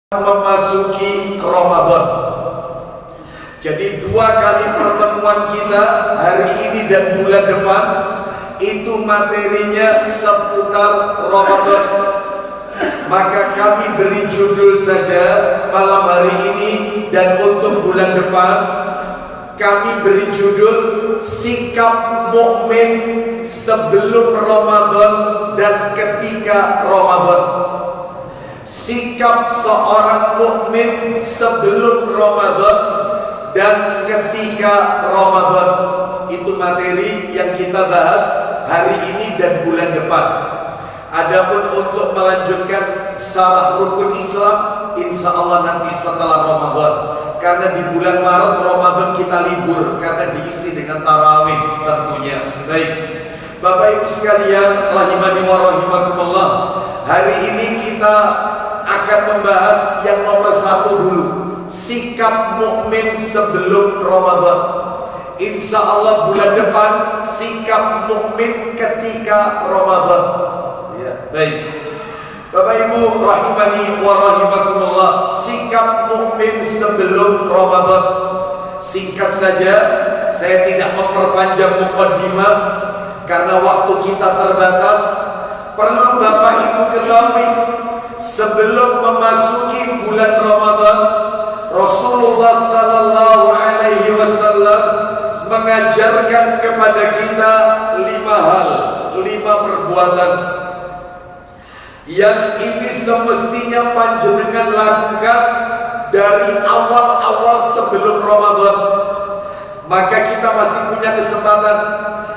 memasuki Ramadan. Jadi 2 kali pertemuan kita hari ini dan bulan depan itu materinya seputar Ramadan. Maka kami beri judul saja malam hari ini, dan untuk bulan depan kami beri judul sikap mukmin sebelum Ramadan dan ketika Ramadan. Sikap seorang mukmin sebelum Ramadan dan ketika Ramadan, itu materi yang kita bahas hari ini dan bulan depan. Adapun untuk melanjutkan syarah rukun Islam, insya Allah nanti setelah Ramadan. Karena di bulan Maret Ramadan kita libur karena diisi dengan tarawih tentunya. Baik, Bapak Ibu sekalian, rahimani wa rahimakumullah. Hari ini kita akan membahas yang nomor 1 dulu, sikap mukmin sebelum Ramadan. Insya Allah bulan depan sikap mukmin ketika Ramadan. Ya, baik. Bapak Ibu rahimani wa rahimakumullah, sikap mukmin sebelum Ramadan. Singkat saja, saya tidak memperpanjang muqaddimah karena waktu kita terbatas. Perlu Bapak Ibu ketahui, sebelum memasuki bulan Ramadan, Rasulullah sallallahu alaihi wasallam mengajarkan kepada kita 5 hal, 5 perbuatan yang ini semestinya panjenengan lakukan dari awal-awal sebelum Ramadan. Maka kita masih punya kesempatan,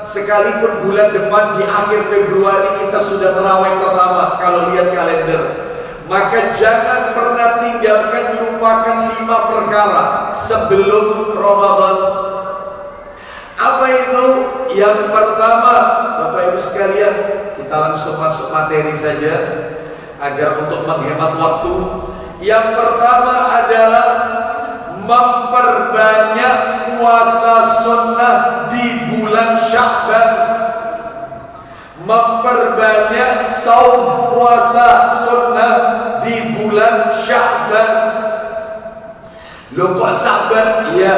sekalipun bulan depan di akhir Februari kita sudah terawih pertama kalau lihat kalender. Maka jangan pernah tinggalkan, lupakan 5 perkara sebelum Ramadan. Apa itu? Yang pertama, Bapak Ibu sekalian, kita langsung masuk materi saja agar untuk menghemat waktu. Yang pertama adalah memperbanyak puasa sunnah di bulan Sya'ban. Memperbanyak saum puasa sunnah di bulan Sya'ban. Loh kok Sya'ban? Ya,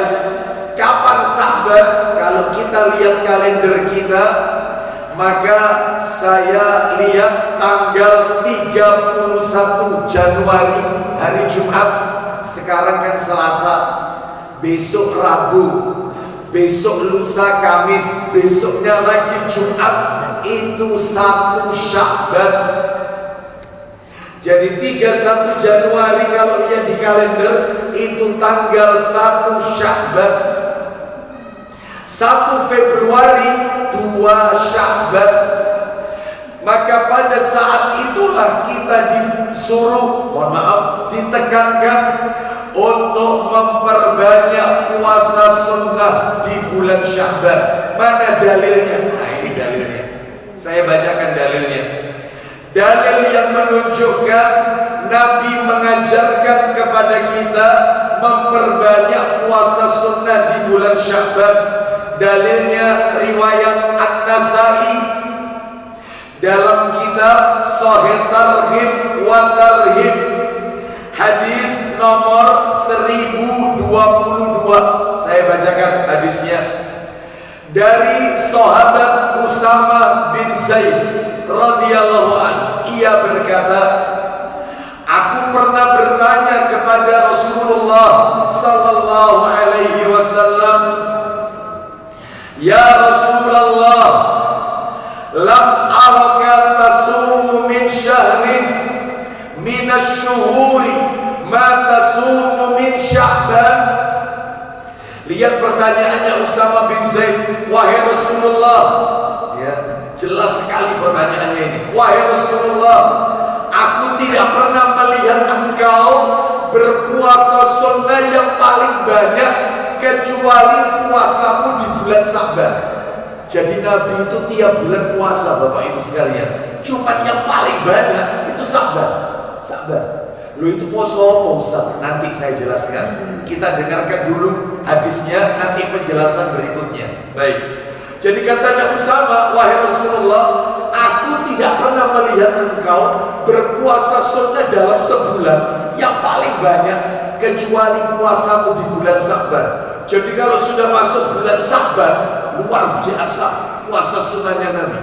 kapan Sya'ban? Kalau kita lihat kalender kita, maka saya lihat tanggal 31 Januari hari Jumat. Sekarang kan Selasa, besok Rabu, besok lusa Kamis, besoknya lagi Jumat, itu 1 Sya'ban. Jadi 31 Januari kalau lihat di kalender itu tanggal 1 Sya'ban. 1 Februari 2 Sya'ban. Maka pada saat itulah kita disuruh, mohon maaf, ditekankan untuk memperbanyak puasa sunnah di bulan Sya'ban. Mana dalilnya? Nah, ini dalilnya. Saya bacakan dalilnya. Dalil yang menunjukkan Nabi mengajarkan kepada kita memperbanyak puasa sunnah di bulan Sya'ban. Dalilnya riwayat An-Nasa'i dalam kitab Shahih Targhib wa Tarhib, hadis nomor 1022. Saya bacakan hadisnya dari sahabat Usamah bin Zaid radhiyallahu anhu. Ia berkata, aku pernah bertanya kepada Rasulullah sallallahu alaihi wasallam, ya Rasulullah, lam araka tasumu min syahrin minasyuhuri ma tasumu min Sya'ban. Lihat pertanyaannya Usamah bin Zaid. Wahai Rasulullah, ya, jelas sekali pertanyaannya ini. Wahai Rasulullah, aku tidak pernah melihat engkau berpuasa sunnah yang paling banyak kecuali puasamu di bulan Sya'ban. Jadi Nabi itu tiap bulan puasa, Bapak Ibu sekalian. Cuman yang paling banyak itu Sya'ban. Lu itu puasa apa, Ustaz? Nanti saya jelaskan. Kita dengarkan dulu hadisnya, nanti penjelasan berikutnya. Baik. Jadi katanya Usama, wahai Rasulullah, aku tidak pernah melihat engkau berpuasa sunnah dalam sebulan yang paling banyak kecuali puasamu di bulan Sya'ban. Jadi kalau sudah masuk bulan Sya'ban, luar biasa puasa sunnahnya Nabi.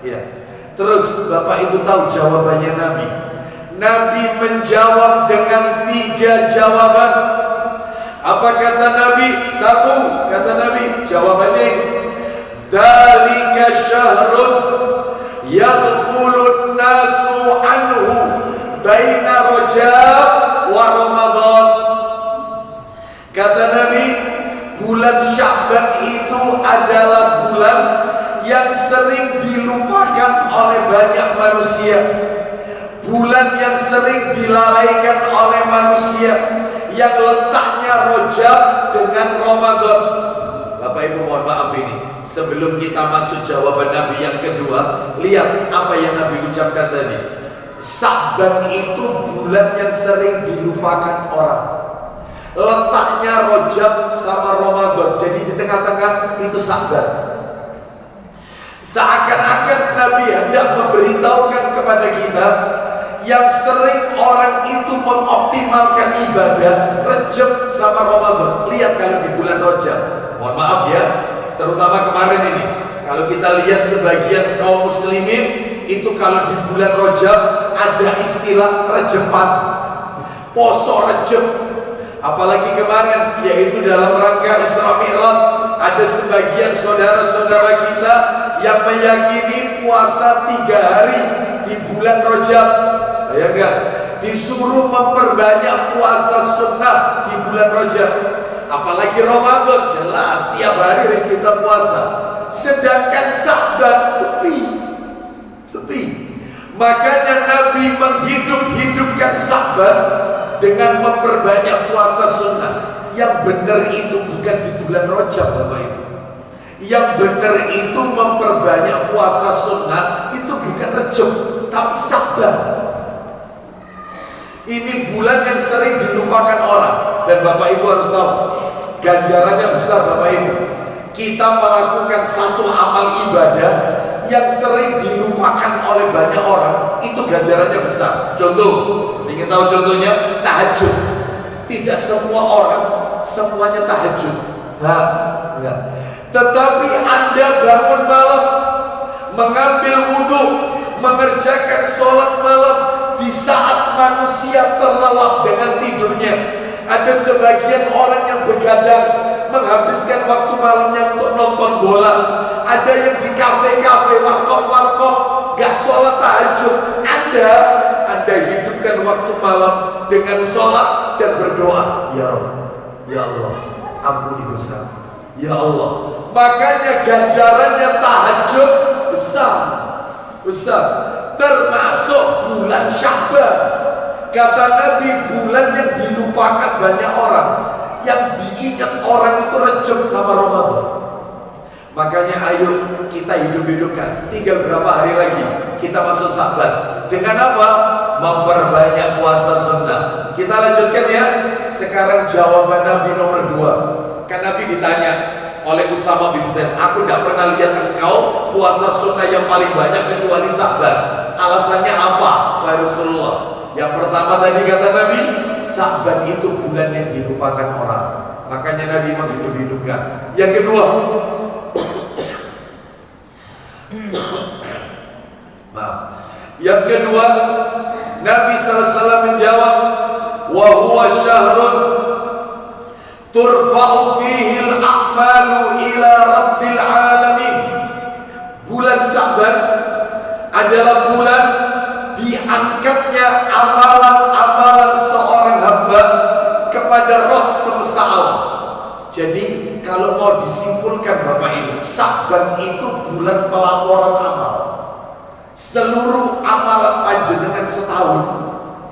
Ya. Terus Bapak Ibu tahu jawabannya Nabi. Nabi menjawab dengan 3 jawaban. Apa kata Nabi? 1, kata Nabi, jawabannya dzalika syahrun yaghfulun nasu anhu baina Rajab wa Ramadan. Kata Nabi, bulan Sya'ban itu adalah bulan yang sering dilupakan oleh banyak manusia, bulan yang sering dilalaikan oleh manusia, yang letaknya Rajab dengan Ramadan. Bapak Ibu mohon maaf ini, sebelum kita masuk jawaban Nabi yang kedua, lihat apa yang Nabi ucapkan tadi. Sya'ban itu bulan yang sering dilupakan orang, letaknya Rajab sama Ramadan, jadi di tengah-tengah itu Sya'ban. Seakan-akan Nabi hendak memberitahukan kepada kita yang sering orang itu mengoptimalkan ibadah Rajab sama Ramadan. Lihat kalau di bulan Rajab, mohon maaf ya, terutama kemarin ini, kalau kita lihat sebagian kaum muslimin itu kalau di bulan Rajab ada istilah Rajaban, poso Rajab. Apalagi kemarin, yaitu dalam rangka Isra Mi'raj, ada sebagian saudara-saudara kita yang meyakini puasa 3 hari di bulan Rajab. Bayangkan, disuruh memperbanyak puasa sunnah di bulan Rajab. Apalagi Ramadan, jelas tiap hari kita puasa. Sedangkan Sya'ban sepi. Makanya Nabi menghidup-hidupkan Sya'ban dengan memperbanyak puasa sunnah. Yang benar itu bukan di bulan Rajab, Bapak Ibu. Yang benar itu memperbanyak puasa sunnah itu bukan Rajab, tapi Sya'ban. Ini bulan yang sering dilupakan orang. Dan Bapak Ibu harus tahu, ganjarannya besar Bapak Ibu. Kita melakukan satu amal ibadah yang sering dilupakan oleh banyak orang, itu ganjarannya besar. Contoh, ingin tahu contohnya? Tahajud. Tidak semua orang semuanya tahajud. Nah, enggak. Tetapi Anda bangun malam, mengambil wudhu, mengerjakan sholat malam di saat manusia terlelap dengan tidurnya. Ada sebagian orang yang begadang, menghabiskan waktu malamnya untuk nonton bola. Ada yang di kafe-kafe, warkop-warkop, gak sholat tahajud. Anda hidupkan waktu malam dengan sholat dan berdoa. Ya Allah, ampuni dosa. Ya Allah. Makanya ganjarannya tahajud besar. Termasuk bulan Sya'ban. Kata Nabi, bulan yang dilupakan banyak orang, yang diingat orang itu Rajab sama Ramadan. Makanya ayo kita hidup-hidupkan. Tinggal berapa hari lagi kita masuk Sya'ban. Dengan apa? Memperbanyak puasa sunnah. Kita lanjutkan ya. Sekarang jawaban Nabi nomor 2. Kan Nabi ditanya oleh Usama bin Zaid, aku tidak pernah lihat engkau puasa sunnah yang paling banyak kecuali Sya'ban. Alasannya apa, wahai Rasulullah? Yang pertama tadi kata Nabi, Sya'ban itu bulan yang dilupakan orang. Makanya Nabi menghidup-hidupkan. Yang kedua, yang kedua, Nabi SAW menjawab, wa huwa syahrun turfa'u fihi al-a'malu ila rabbil alamin. Bulan Sya'ban adalah bulan diangkatnya amalan-amalan seorang hamba kepada Rabb semesta alam. Jadi kalau mau disimpulkan Bapak Ibu, Sya'ban itu bulan pelaporan amal. Seluruh amalan panjenengan setahun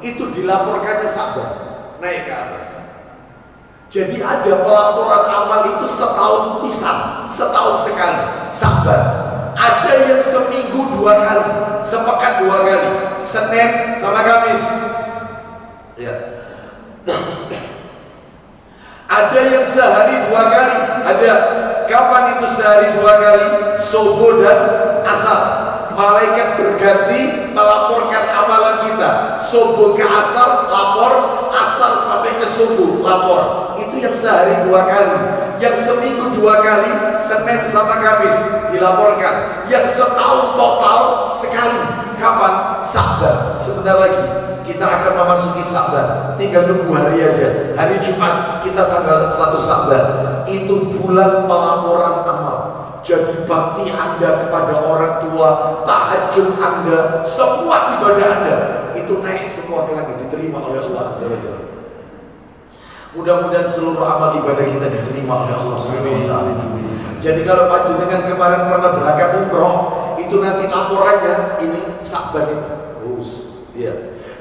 itu dilaporkannya Sya'ban, naik ke atas. Jadi ada pelaporan amal itu setahun pisan, setahun sekali, Sya'ban. Ada yang seminggu 2 kali, sepekan 2 kali, Senin sama Kamis. Ya. Ada yang sehari 2 kali. Ada. Kapan itu sehari 2 kali? Subuh dan asar. Malaikat berganti melaporkan amalan kita. Subuh ke asar lapor, waktunya subuh lapor. Itu yang sehari 2 kali, yang seminggu 2 kali, Senin sama Kamis dilaporkan, yang setahun total sekali. Kapan? Sya'ban. Sebentar lagi kita akan memasuki Sya'ban, tinggal nunggu hari aja. Hari Jumat kita tanggal 1 Sya'ban. Itu bulan pelaporan amal. Jadi bakti Anda kepada orang tua, tahajud Anda, semua ibadah Anda itu naik semua ke langit, diterima oleh Allah Azza wa Jalla. Mudah-mudahan seluruh amal ibadah kita diterima oleh Allah Subhanahu wa taala. Jadi kalau panjenengan kemarin pernah berangkat umroh, itu nanti laporannya ini Sya'ban itu. Ya.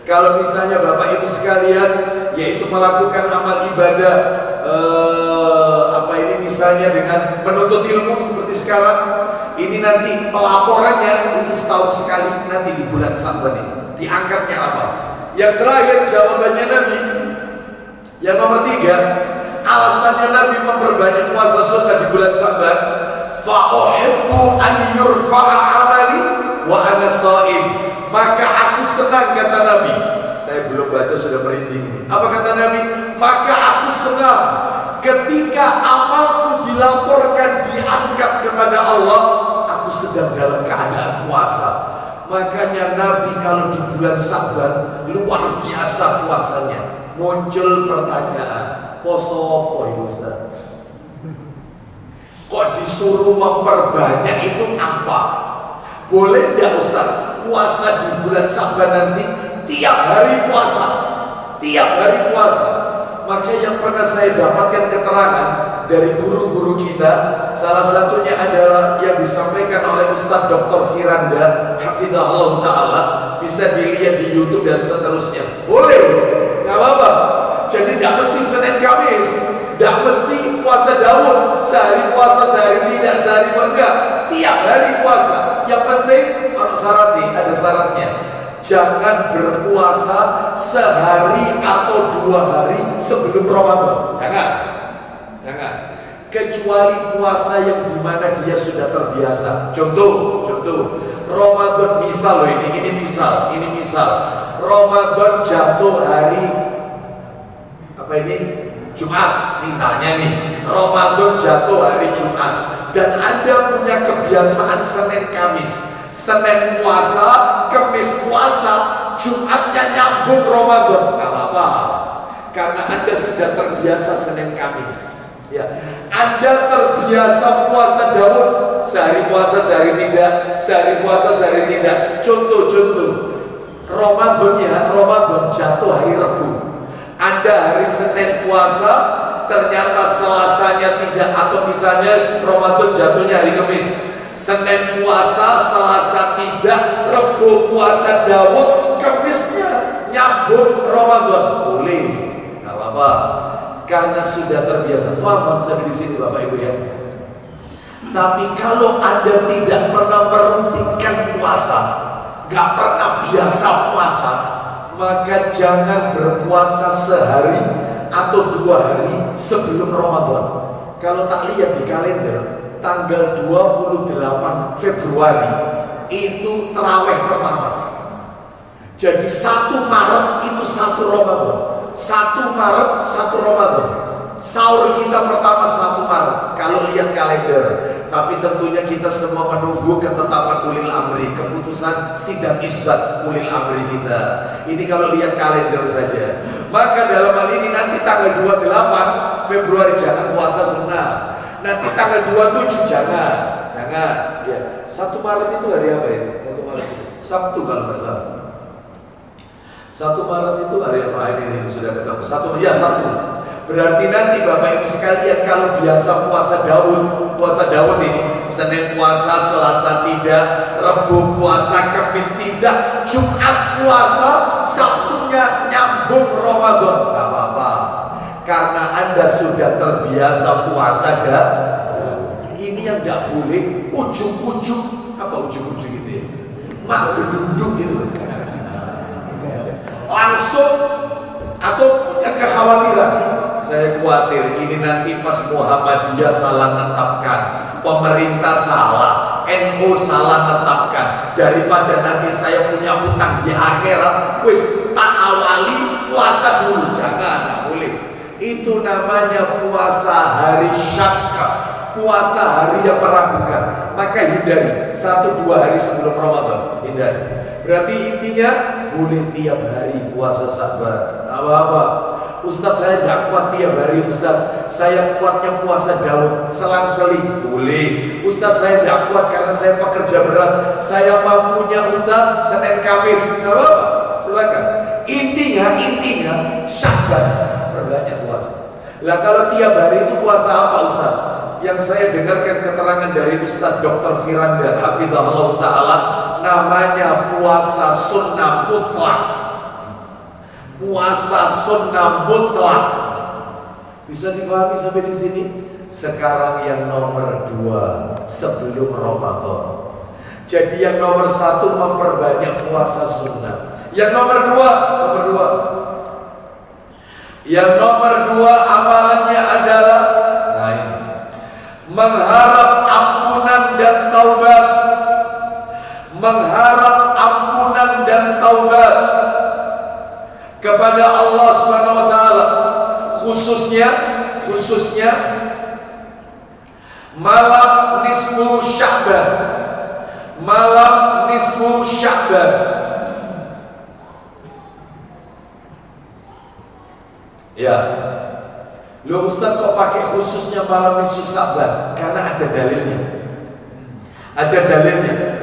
Kalau misalnya Bapak Ibu sekalian yaitu melakukan amal ibadah misalnya dengan menuntut ilmu seperti sekarang, ini nanti pelaporannya itu setahun sekali, nanti di bulan Sya'ban ini diangkatnya apa? Yang terakhir jawabannya Nabi, yang nomor 3, alasannya Nabi memperbanyak puasa sunnah di bulan Sya'ban, fa uhibbu an yurfa'a amali wa ana sha'im, maka aku senang, kata Nabi. Saya belum baca sudah merinding ini. Apa kata Nabi? Maka aku senang ketika amalku dilaporkan, diangkat kepada Allah, aku sedang dalam keadaan puasa. Makanya Nabi kalau di bulan Sya'ban luar biasa puasanya. Muncul pertanyaan, poso apa ya Ustaz? Kok disuruh memperbanyak itu apa? Boleh tidak Ustaz puasa di bulan Sya'ban nanti tiap hari puasa? Tiap hari puasa. Maka yang pernah saya dapatkan keterangan dari guru-guru kita, salah satunya adalah yang disampaikan oleh Ustaz Dr. Firanda hafizahullah ta'ala, bisa dilihat di YouTube dan seterusnya. Boleh, gak apa-apa. Jadi gak mesti Senin Kamis, gak mesti puasa Daud, sehari puasa, sehari tidak, sehari enggak, tiap hari puasa. Yang penting kalau syaratnya, ada syaratnya, jangan berpuasa sehari atau 2 hari sebelum Ramadan. Jangan. Kecuali puasa yang dimana dia sudah terbiasa. Contoh Ramadan, misal loh, ini misal Ramadan jatuh hari apa ini? Jumat misalnya nih. Ramadan jatuh hari Jumat dan Anda punya kebiasaan Senin Kamis, Senin puasa, Kamis puasa, Jumatnya nyambung Ramadan, nggak apa-apa, karena Anda sudah terbiasa Senin Kamis. Ya, Anda terbiasa puasa Daud, sehari puasa sehari tidak, sehari puasa sehari tidak. Contoh Ramadan jatuh hari Rabu, Anda hari Senin puasa, ternyata Selasanya tidak, atau misalnya Ramadan jatuhnya hari Kamis, Senin puasa, Selasa tidak, Rabu puasa Daud, Kamisnya nyambung Ramadan, boleh, nggak apa-apa, karena sudah terbiasa. Paham saya di sini Bapak Ibu ya. Tapi kalau Anda tidak pernah merutinkan puasa, nggak pernah biasa puasa, maka jangan berpuasa sehari atau 2 hari sebelum Ramadan. Kalau tak lihat di kalender, tanggal 28 Februari itu terawih pertama. Jadi 1 Maret itu 1 Ramadan, 1 Maret 1 Ramadan. Sahur kita pertama 1 Maret kalau lihat kalender. Tapi tentunya kita semua menunggu ketetapan ulil amri, keputusan sidang isbat ulil amri kita. Ini kalau lihat kalender saja. Maka dalam hal ini nanti tanggal 28 Februari jangan puasa sunnah. Nanti tanggal 27 jangan. Ya. 1 Maret itu hari apa ya? 1 Maret itu Sabtu kalau nggak salah. 1 Maret itu hari apa? Ini sudah ketemu. Sabtu. Berarti nanti Bapak Ibu sekalian kalau biasa puasa Daud ini, Senin puasa, Selasa tidak, Rabu puasa, Kamis tidak, Jumat puasa, Sabtunya nyambung Ramadan, gak apa-apa, karena Anda sudah terbiasa puasa ini yang gak boleh ujung-ujung, apa ujung-ujung gitu ya, mak duduk gitu langsung, atau punya kekhawatiran, saya khawatir ini nanti pas Muhammadiyah salah menetapkan, pemerintah salah, NU salah menetapkan, daripada nanti saya punya hutang di akhirat, wis tak awali puasa dulu, jangan, nggak boleh. Itu namanya puasa hari syakka, puasa hari yang meragukan. Maka hindari 1-2 hari sebelum Ramadan, hindari. Berarti intinya boleh tiap hari puasa sabar, apa-apa. Ustaz saya nggak kuat tiap hari Ustaz, saya kuatnya puasa Daud selang-seling, boleh. Ustaz saya nggak kuat karena saya pekerja berat, saya mampunya Ustaz Senin Kamis, nggak apa-apa, silakan. Intinya Syakban, perbanyak puasa. Lah kalau tiap hari itu puasa apa Ustaz? Yang saya dengarkan keterangan dari Ustaz Dr. Firanda hafizahullah ta'ala, namanya puasa sunnah mutlak. Puasa sunnah mutlak. Bisa dipahami sampai di sini? Sekarang yang nomor 2 sebelum Ramadan. Jadi yang nomor 1 memperbanyak puasa sunnah. Yang nomor 2, yang nomor 2 amalannya adalah mengharap ampunan dan taubat. Mengharap ampunan dan taubat kepada Allah Subhanahu wa taala, khususnya malam nisfu Sya'ban. Malam nisfu Sya'ban. Ya. Loh Ustaz kok pakai khususnya malam nisfu Sya'ban? Karena ada dalilnya. Ada dalilnya.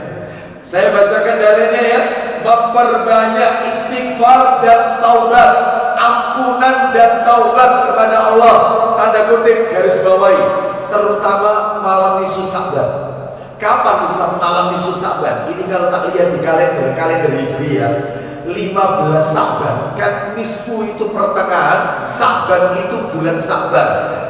Saya bacakan dalilnya ya. Memperbanyak istighfar dan taubat, ampunan dan taubat kepada Allah. Tanda kutip garis bawahi, terutama malam nisfu Sya'ban. Kapan Ustaz malam nisfu Sya'ban? Ini kalau tak lihat di kalender Hijriah, 15 Sya'ban. Kan nisfu itu pertengahan, Sya'ban itu bulan Sya'ban.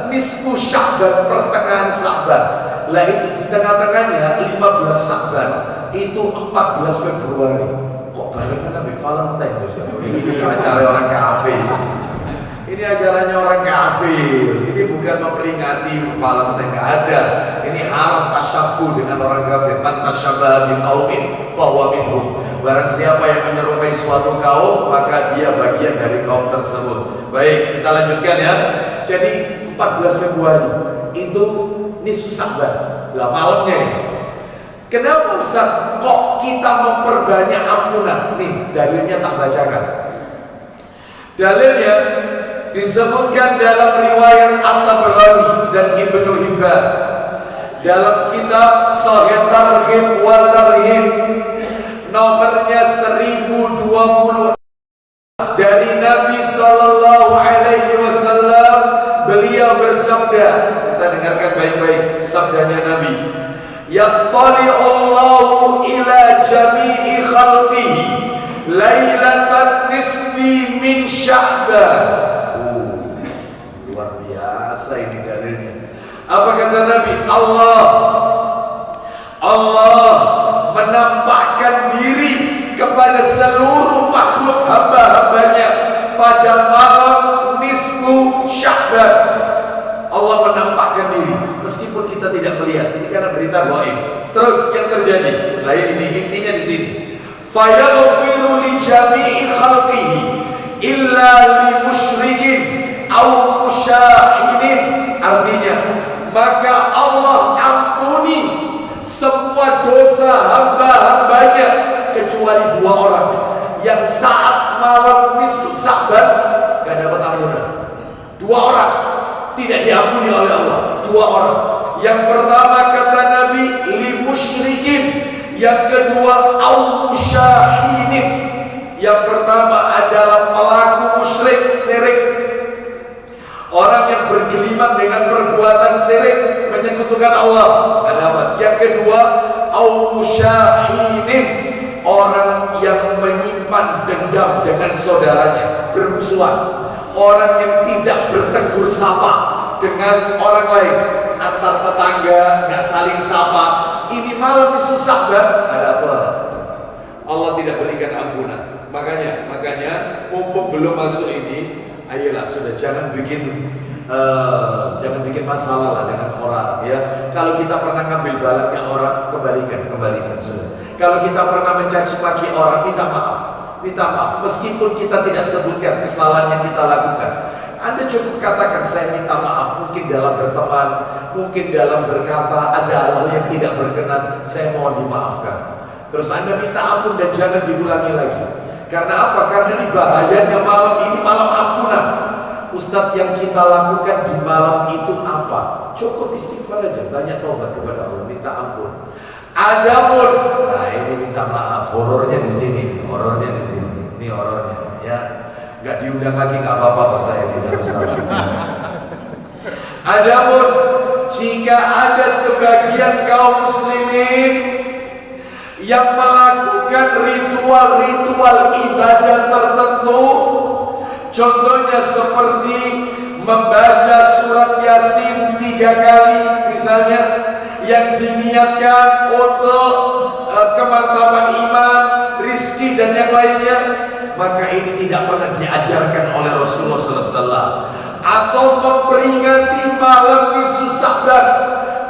Nisfu Sya'ban pertengahan Sya'ban. Lah itu di tengah-tengahnya 15 Sya'ban itu 14 Februari. Kok barengan Nabi Valentine Ustaz? Ini acara orang kafir. Ini acaranya orang kafir. Ini bukan memperingati Valentine, nggak ada. Ini haram tasyabbuh dengan orang kafir. Man tasyabbaha biqaumin fahuwa minhum. Barang siapa yang menyerupai suatu kaum, maka dia bagian dari kaum tersebut. Baik, kita lanjutkan ya. Jadi 14 Februari itu nisfu Sya'ban. Lah malamnya. Kenapa Ustaz kok kita memperbanyak ampunan? Nih dalilnya tak bacakan. Dalilnya disebutkan dalam riwayat At-Tabrani dan Ibnu Hibban dalam kitab Sahih Targhib wa Tarhib nomornya 1020 dari Nabi sallallahu alaihi wasallam. Beliau bersabda, kita dengarkan baik-baik sabdanya Nabi. Yattali'ullahu ila jami'i khalqihi lailatan nisfi min Sya'ban. Luar biasa ini dalilnya. Apa kata Nabi? Allah menampakkan diri kepada seluruh makhluk hamba-hambanya pada malam nisfu Sya'ban. Allah menampakkan diri meskipun kita tidak melihat. Ini karena berita gaib. Terus yang terjadi, lain ini intinya di sini. Fayaghfiru li jami'i khalqihi illa li musyrikin aw musyahidin. Artinya, maka Allah ampuni semua dosa hamba-hambanya kecuali 2 orang yang saat malam nisfu Sya'ban gak dapat ampunan. 2 orang tidak diampuni oleh Allah. 2 orang. Yang pertama kata Nabi li musyrikin, yang kedua au musyahidin. Yang pertama adalah pelaku musyrik, syirik, orang yang bergelimang dengan perbuatan syirik, menyekutukan Allah, gak dapat. Yang kedua au musyahidin, orang yang menyimpan dendam dengan saudaranya, bermusuhan, orang yang tidak bertegur sapa dengan orang lain, antar tetangga nggak saling sapa. Ini malam nisfu Sya'ban, ada apa? Allah tidak berikan ampunan. Makanya mumpung belum masuk ini, ayolah sudah jangan bikin masalah lah dengan orang ya. Kalau kita pernah ngambil barangnya orang, kembalikan sudah. Kalau kita pernah mencaci maki orang, minta maaf meskipun kita tidak sebutkan kesalahan yang kita lakukan. Anda cukup cukup katakan saya minta maaf. Mungkin dalam berteman, mungkin dalam berkata ada hal yang tidak berkenan, saya mohon dimaafkan. Terus Anda minta ampun dan jangan diulangi lagi. Karena apa? Karena ini bahayanya malam ini, malam ampunan. Ustadz, yang kita lakukan di malam itu apa? Cukup istighfar aja, banyak taubat kepada Allah, minta ampun. Adapun, nah ini minta maaf, horornya di sini, horornya di sini, ini horornya, ya. Nggak diundang lagi nggak apa-apa kalau saya tidak bisa. Adapun, jika ada sebagian kaum muslimin yang melakukan ritual-ritual ibadah tertentu, contohnya seperti membaca surat Yasin 3 kali misalnya, yang diniatkan untuk kemantapan iman, rizki dan yang lainnya, maka ini tidak pernah diajarkan oleh Rasulullah SAW. Atau memperingati malam nisfu Sya'ban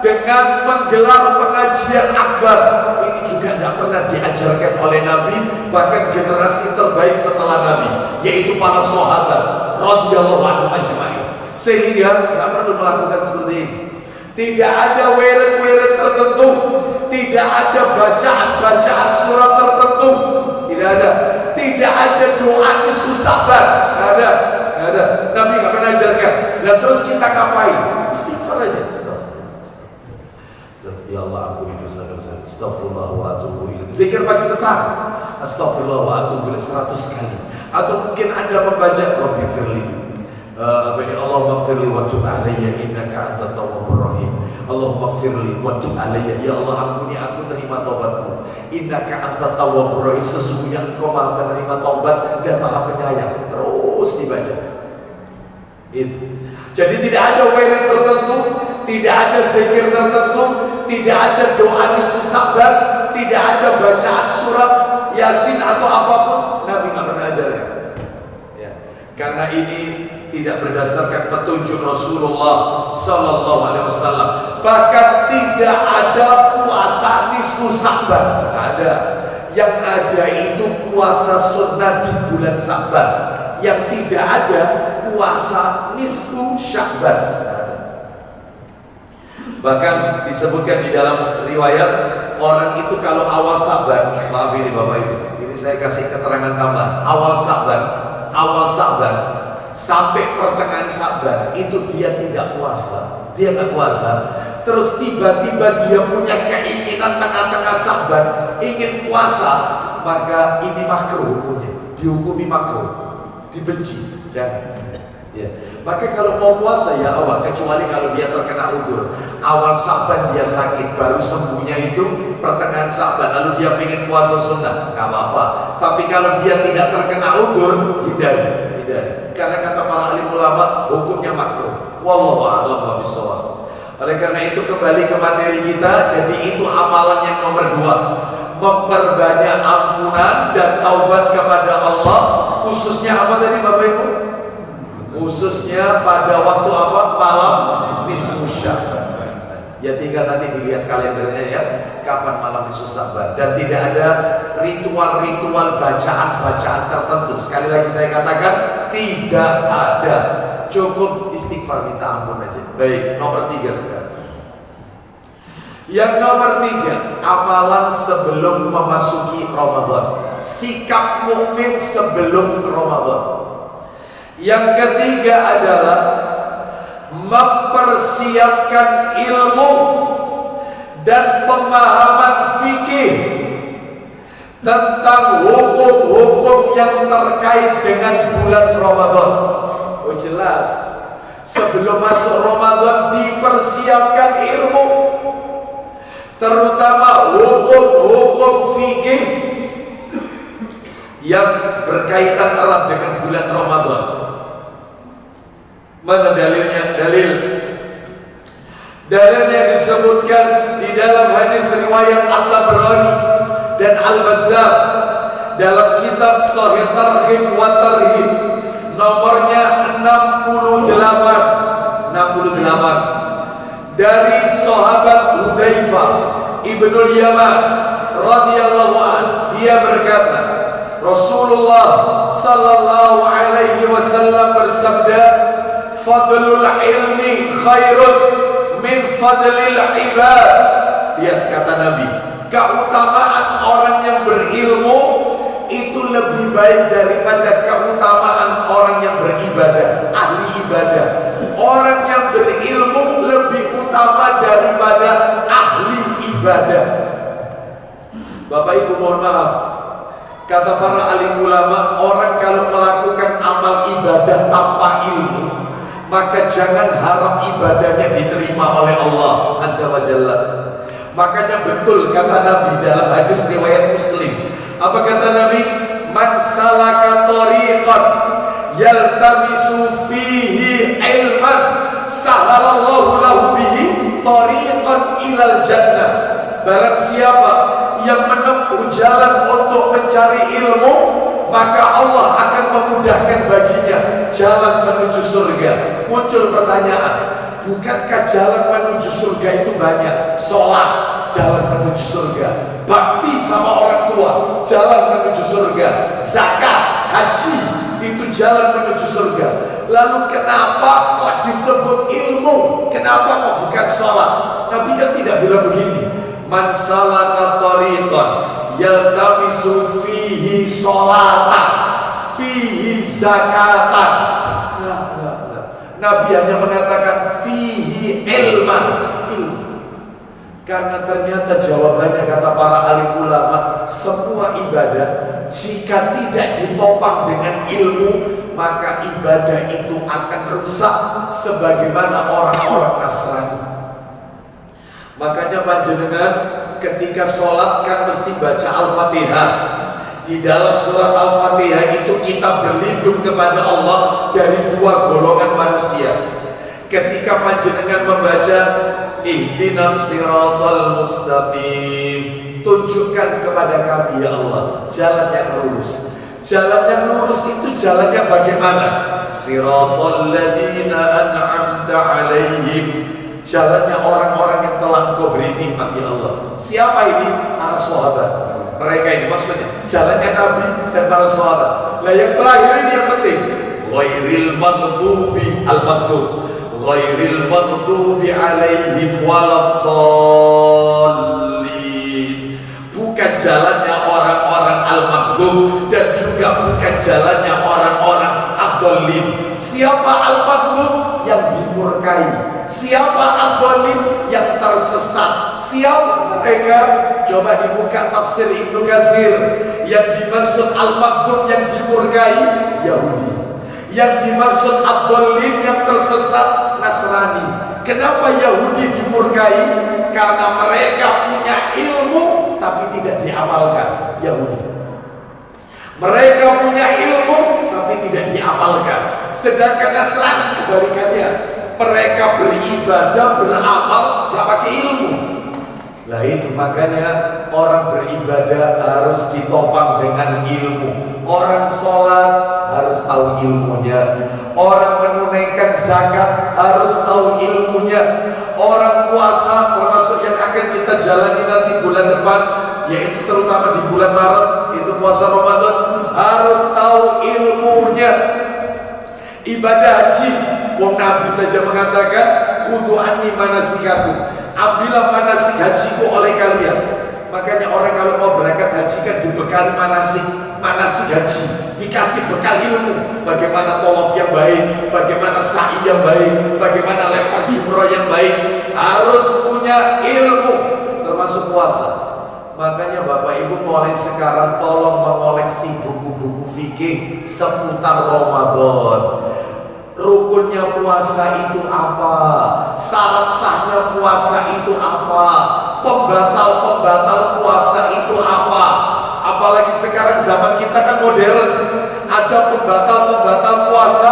dengan menggelar pengajian akbar, ini juga tidak pernah diajarkan oleh Nabi, bahkan generasi terbaik setelah Nabi, yaitu para sahabat radhiyallahu anhum ajma'in. Sehingga tidak perlu melakukan seperti ini. Tidak ada wirid-wirid tertentu, tidak ada bacaan-bacaan surat tertentu, tidak ada. Tidak ada doa nisfu Sya'ban, tidak ada, tidak ada. Nabi nggak pernah ajarkan. Dan terus kita ngapain? Istighfar aja. Ya Allah, ampuni dosa-dosa. Astagfirullah wa atubu ilaih. Zikir pagi petang. Astagfirullah wa atubu ilaih 100 kali. Atau mungkin Anda membaca Rabbi firli. Allahumma firli wa tub alayya innaka antat tawwabur rahim. Allahumma firli wa tub alayya. Ya Allah, ampuni aku, terima taubatku. Innaka antat tawwabur rahim. Sesungguhnya Engkau Maha penerima taubat dan Maha penyayang. Terus dibaca. Itu. Jadi tidak ada wirid tertentu, tidak ada zikir tertentu, tidak ada doa nisfu Sya'ban, tidak ada bacaan surat Yasin atau apapun. Nabi nggak pernah ajarkan. Ya. Karena ini tidak berdasarkan petunjuk Rasulullah Sallallahu Alaihi Wasallam. Bahkan tidak ada puasa nisfu Sya'ban, tidak ada. Yang ada itu puasa sunnah di bulan Sya'ban. Yang tidak ada puasa nisfu Sya'ban. Bahkan disebutkan di dalam riwayat, orang itu kalau awal Sya'ban, maaf ini Bapak Ibu, ini saya kasih keterangan tambahan. Awal Sya'ban sampai pertengahan Sya'ban itu dia tidak puasa, dia nggak puasa. Terus tiba-tiba dia punya keinginan tengah-tengah Sya'ban ingin puasa, maka ini makruh hukumnya, dihukumi makruh, dibenci, jangan. Ya. Maka kalau mau puasa ya awal, kecuali kalau dia terkena udzur. Awal Sya'ban dia sakit, baru sembuhnya itu pertengahan Sya'ban, lalu dia ingin puasa sunnah, nggak apa-apa. Tapi kalau dia tidak terkena udzur, hindari. Karena kata para alim ulama, hukumnya makruh. Wallahu a'lam bishawab. Oleh karena itu kembali ke materi kita. Jadi itu amalan yang nomor 2, memperbanyak ampunan dan taubat kepada Allah. Khususnya apa tadi Bapak Ibu? Khususnya pada waktu apa? Malam nisfu Sya'ban. Ya tinggal nanti dilihat kalendernya ya, kapan malam nisfu Sya'ban. Dan tidak ada ritual-ritual bacaan-bacaan tertentu. Sekali lagi saya katakan, tidak ada. Cukup istighfar, minta ampun aja. Baik, nomor 3 sekarang. Yang nomor 3, amalan sebelum memasuki Ramadan. Sikap mukmin sebelum Ramadan. Yang ketiga adalah mempersiapkan ilmu dan pemahaman fikih tentang hukum-hukum yang terkait dengan bulan Ramadan. Oh jelas, sebelum masuk Ramadan dipersiapkan ilmu, terutama hukum-hukum fikih yang berkaitan erat dengan bulan Ramadan. Mana dalilnya? Dalilnya disebutkan di dalam hadis riwayat At-Tabrani dan Al-Bazzar dalam kitab Sahih Targhib wa Tarhib, nomornya 68 dari sahabat Hudzaifah Ibnul Yaman radhiyallahu anhu. Dia berkata, Rasulullah sallallahu alaihi wasallam bersabda, fadlul ilmi khairun min fadlil ibad. Lihat kata Nabi, keutamaan orang yang berilmu itu lebih baik daripada keutamaan orang yang beribadah, ahli ibadah. Orang yang berilmu lebih utama daripada ahli ibadah. Bapak Ibu mohon maaf, kata para alim ulama, orang kalau melakukan amal ibadah tanpa ilmu, maka jangan harap ibadahnya diterima oleh Allah Azza wa Jalla. Makanya betul kata Nabi dalam hadis riwayat Muslim. Apa kata Nabi? Man salaka tariqan yaltamisu fihi ilman sahalallahu lahu bihi tariqan ilal jannah. Barang siapa yang menempuh jalan untuk mencari ilmu, maka Allah akan memudahkan baginya jalan menuju surga. Muncul pertanyaan, bukankah jalan menuju surga itu banyak? Sholat, jalan menuju surga. Bakti sama orang tua, jalan menuju surga. Zakat, haji, itu jalan menuju surga. Lalu kenapa kok disebut ilmu? Kenapa kok bukan sholat? Nabi kan tidak bilang begini. Man salaka tariqan yaltamisu fihi sholatan fihi zakatan. Nabi hanya mengatakan fihi ilman, ilmu. Karena ternyata jawabannya kata para alim ulama, semua ibadah jika tidak ditopang dengan ilmu, maka ibadah itu akan rusak sebagaimana orang-orang Nasrani. Makanya panjenengan ketika sholat kan mesti baca Al-Fatihah. Di dalam surat Al-Fatihah itu kita berlindung kepada Allah dari dua golongan manusia. Ketika panjenengan membaca ihdinas siratal mustaqim, tunjukkan kepada kami ya Allah jalan yang lurus. Jalan yang lurus itu jalannya bagaimana? Siratal ladzina an'amta alaihim, jalannya orang-orang yang telah Engkau beri nikmat ya Allah. Siapa ini? Para sahabat. Mereka ini maksudnya jalannya Nabi dan para sahabat. Nah yang terakhir ini yang penting, ghairil maghdubi al-maghdub, ghairil maghdubi alaihim waladdallin. Bukan jalannya orang-orang al-maghdub dan juga bukan jalannya orang-orang ad-dallin. Siapa al-maghdub? Yang dimurkai. Siapa ad-dallin? Yang tersesat. Siapa mereka? Coba dibuka tafsir Ibnu Katsir. Yang dimaksud al-maghdub yang dimurkai Yahudi. Yang dimaksud ad-dallin yang tersesat Nasrani. Kenapa Yahudi dimurkai? Karena mereka punya ilmu tapi tidak diamalkan. Yahudi. Mereka punya ilmu tapi tidak diamalkan. Sedangkan Nasrani kebalikannya. Mereka beribadah, beramal, gak pakai ilmu. Nah itu makanya orang beribadah harus ditopang dengan ilmu. Orang sholat harus tahu ilmunya. Orang menunaikan zakat harus tahu ilmunya. Orang puasa termasuk yang akan kita jalani nanti bulan depan, yaitu terutama di bulan Maret, itu puasa Ramadan, harus tahu ilmunya. Ibadah haji, wong Nabi saja mengatakan khudhu anni manasikakum, ambillah manasik hajiku oleh kalian. Makanya orang kalau mau berangkat haji kan dibekali manasik haji, dikasih bekal ilmu, bagaimana tawaf yang baik, bagaimana sa'i yang baik, bagaimana lempar jumroh yang baik. Harus punya ilmu, termasuk puasa. Makanya Bapak Ibu mulai sekarang tolong mengoleksi buku-buku fikih seputar Ramadan. Rukunnya puasa itu apa? Syarat sahnya puasa itu apa? Pembatal puasa itu apa? Apalagi sekarang zaman kita kan modern. Ada pembatal puasa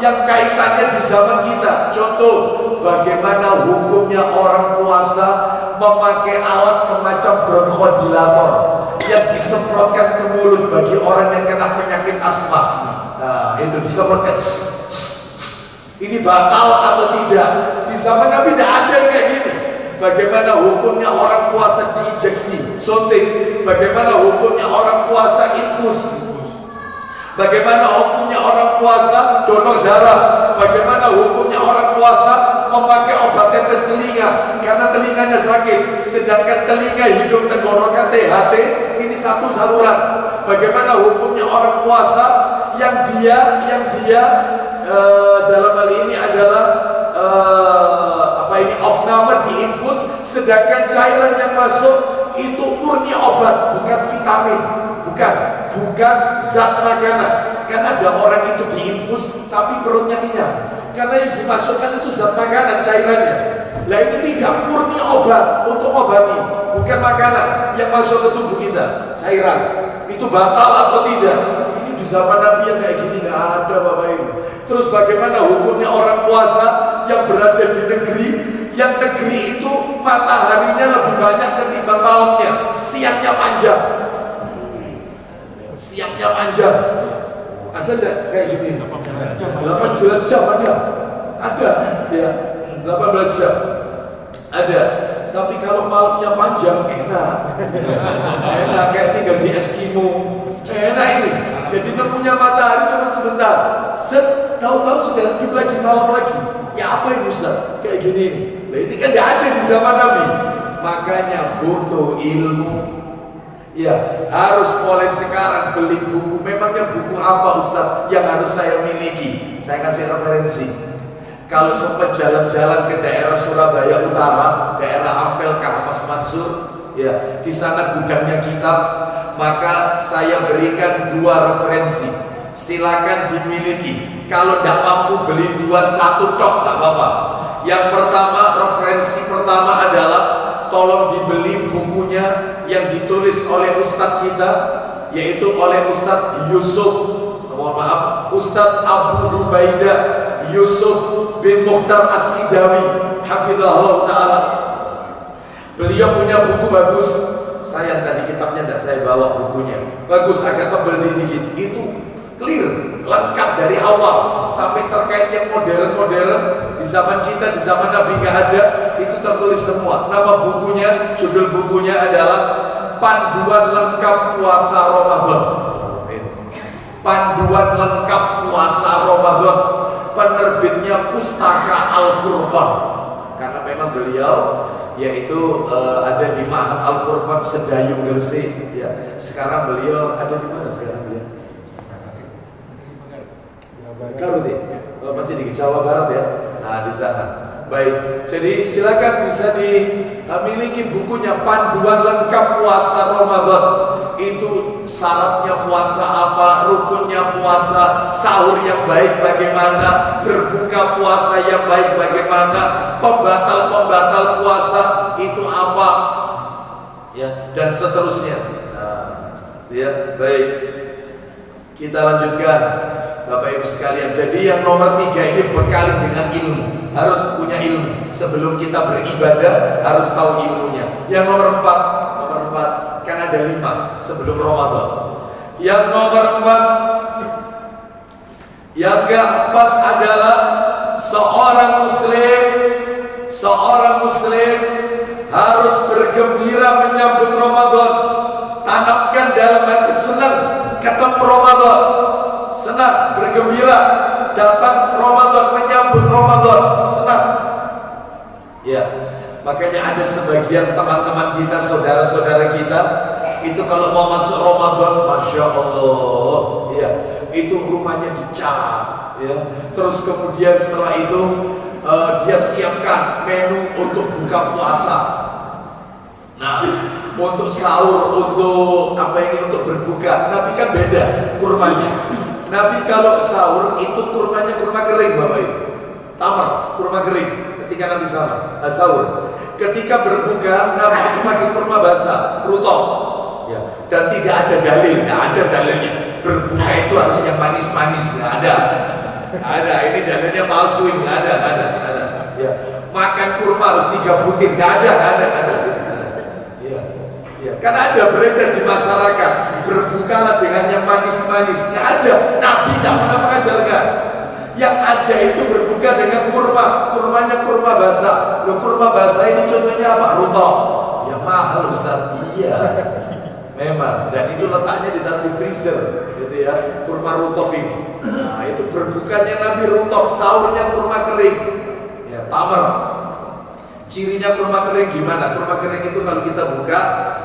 yang kaitannya di zaman kita. Contoh, bagaimana hukumnya orang puasa memakai alat semacam bronchodilator yang disemprotkan ke mulut bagi orang yang kena penyakit asma. Nah, itu disemprotkan. Ini batal atau tidak? Di zaman Nabi tidak ada yang kayak gini. Bagaimana hukumnya orang puasa diinjeksi, suntik? Bagaimana hukumnya orang puasa infus? Bagaimana hukumnya orang puasa donor darah? Bagaimana hukumnya orang puasa memakai obat tetes telinga karena telinganya sakit, sedangkan telinga, hidung, tenggorokan, THT ini satu saluran. Bagaimana hukumnya orang puasa yang dia dalam hal ini adalah opname diinfus, sedangkan cairan yang masuk itu murni obat, bukan vitamin, bukan zat makanan. Karena ada orang itu diinfus tapi perutnya kenyang, karena yang dimasukkan itu zat makanan cairannya. Lah ini tidak, murni obat untuk obati, bukan makanan yang masuk ke tubuh kita. Cairan itu batal atau tidak? Ini di zaman Nabi yang kayak gini nggak ada, Bapak Ibu. Terus bagaimana hukumnya orang puasa yang berada di negeri, yang negeri itu mataharinya lebih banyak ketimbang malamnya, siangnya panjang. Ada enggak kayak gini? 18 jam ada ya, 18 jam ada. Tapi kalau malamnya panjang enak kayak tinggal di Eskimo, enak ini. Jadi nemunya matahari cuma sebentar, tahu-tahu sudah hidup lagi, malam lagi. Ya apa yang bisa kayak gini? Nah ini kan tidak ada di zaman Nabi. Makanya butuh ilmu. Ya, harus mulai sekarang beli buku. Memangnya buku apa Ustaz yang harus saya miliki? Saya kasih referensi. Kalau sempat jalan-jalan ke daerah Surabaya Utara, daerah Ampel, Kah Mas Mansur, ya, di sana gudangnya kitab, maka saya berikan 2 referensi. Silakan dimiliki. Kalau tidak mampu beli 2, 1 tok tak apa-apa. Yang pertama, referensi pertama adalah tolong dibeli bukunya yang ditulis oleh Ustadz kita, yaitu oleh Ustadz Yusuf, mohon maaf, Ustadz Abu Ubaidah Yusuf bin Mukhtar As-Sidawi, hafizahullah ta'ala. Beliau punya buku bagus. Sayang tadi kitabnya tidak saya bawa, bukunya bagus, agak tebal dikit. Itu clear, lengkap dari awal sampai terkait yang modern di zaman kita, di zaman Nabi nggak ada, itu tertulis semua. Nama bukunya, judul bukunya adalah Panduan Lengkap Puasa Ramadan. Panduan Lengkap Puasa Ramadan, penerbitnya Pustaka Al-Furqan. Karena memang beliau yaitu ada di Ma'had Al-Furqan Sedayu Gresik. Ya, sekarang beliau ada di mana sekarang dia? Garut ya? Masih di Jawa Barat ya? Nah, di sana. Baik, jadi silakan bisa dimiliki bukunya Panduan Lengkap Puasa Ramadan. Itu syaratnya puasa apa, rukunnya puasa, sahur yang baik bagaimana, berbuka puasa yang baik bagaimana, pembatal-pembatal puasa itu apa, ya, dan seterusnya. Nah, ya, baik. Kita lanjutkan, Bapak Ibu sekalian. Jadi yang nomor 3 ini bekali dengan ilmu. Harus punya ilmu. Sebelum kita beribadah harus tahu ilmunya. Yang nomor 4 kan ada 5 sebelum Ramadan. Yang nomor 4, yang keempat adalah seorang muslim harus bergembira menyambut Ramadan. Tanamkan dalam hati, senang ketemu Ramadan, senang bergembira datang Ramadan, menyambut Ramadan, senang. Ya, makanya ada sebagian teman-teman kita, saudara-saudara kita, itu kalau mau masuk Ramadan, Masya Allah, ya, itu rumahnya dicat, ya. Terus kemudian setelah itu dia siapkan menu untuk buka puasa. Nah, untuk sahur, untuk untuk berbuka, Nabi kan beda kurmanya. Nabi kalau sahur itu kurmanya kurma kering, Bapak Ibu, tamar, kurma kering. Ketika Nabi sahur, ketika berbuka Nabi itu pakai kurma basah, rutop, ya. Dan tidak ada dalil, tidak ada dalilnya. Berbuka itu harus yang manis-manis, nggak ada. Ini dalilnya palsu, nggak ada. Ya. Makan kurma harus 3 butir, nggak ada. Ya, kan ada beredar di masyarakat, berbukalah dengan yang manis-manis. Nggak ada, Nabi tidak pernah mengajarkan. Yang ada itu berbuka dengan kurmanya kurma basah. Loh, kurma basah ini contohnya apa? Rutop. Ya mahal Ustaz. Iya, memang. Dan itu letaknya ditaruh di freezer, gitu ya. ya, kurma rutop ini. Nah, itu berbukanya Nabi rutop, sahurnya kurma kering. Ya, tamar. Cirinya kurma kering gimana? Kurma kering itu kalau kita buka,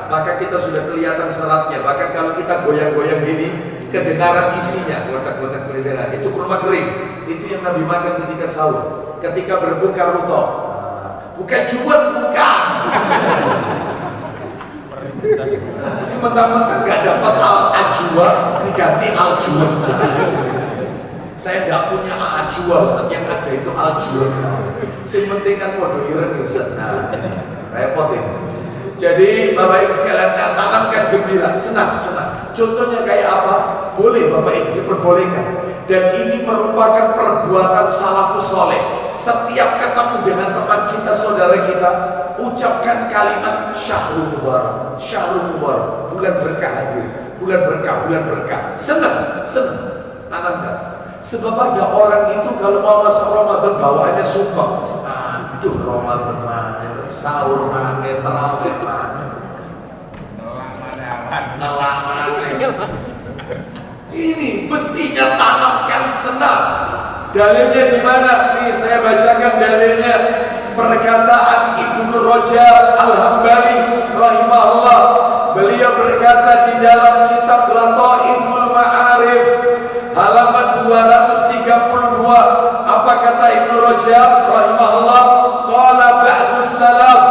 maka kita sudah kelihatan seratnya. Bahkan kalau kita goyang-goyang gini, kedengaran isinya, gotak-gotak kedengaran. Itu kurma kering. Itu yang Nabi makan ketika sahur, ketika berbuka rutop. Bukan jumat, bukan. Ini mentang-mentang gak dapat al-ajwa diganti al-juwan. Saya gak punya al-ajwa, Ustaz. Yang ada itu al-juwan. Yang penting kan waduh ireng, Ustaz. Nah, repot ini. Jadi Bapak Ibu sekalian, tanamkan gembira, senang. Contohnya kayak apa? Boleh Bapak Ibu, diperbolehkan. Dan ini merupakan perbuatan salafus soleh. Setiap ketemu dengan teman kita, saudara kita, ucapkan kalimat syahrul mubarak, bulan berkah hadir, bulan berkah. Senang, tanamkan. Sebab ada orang itu kalau mau masuk Ramadan bawaannya sumpah. Aduh, Ramadan mana, sahur mana, terawih mana, nelak mana. Ini mestinya tanamkan senang. Dalilnya di mana? Nih saya bacakan dalilnya. Perkataan Ibnu Rajab Al-Hambali rahimahullah. Beliau berkata di dalam kitab Lataiful Ma'arif halaman 232. Apa kata Ibnu Rajab rahimahullah? Qala ba'du salaf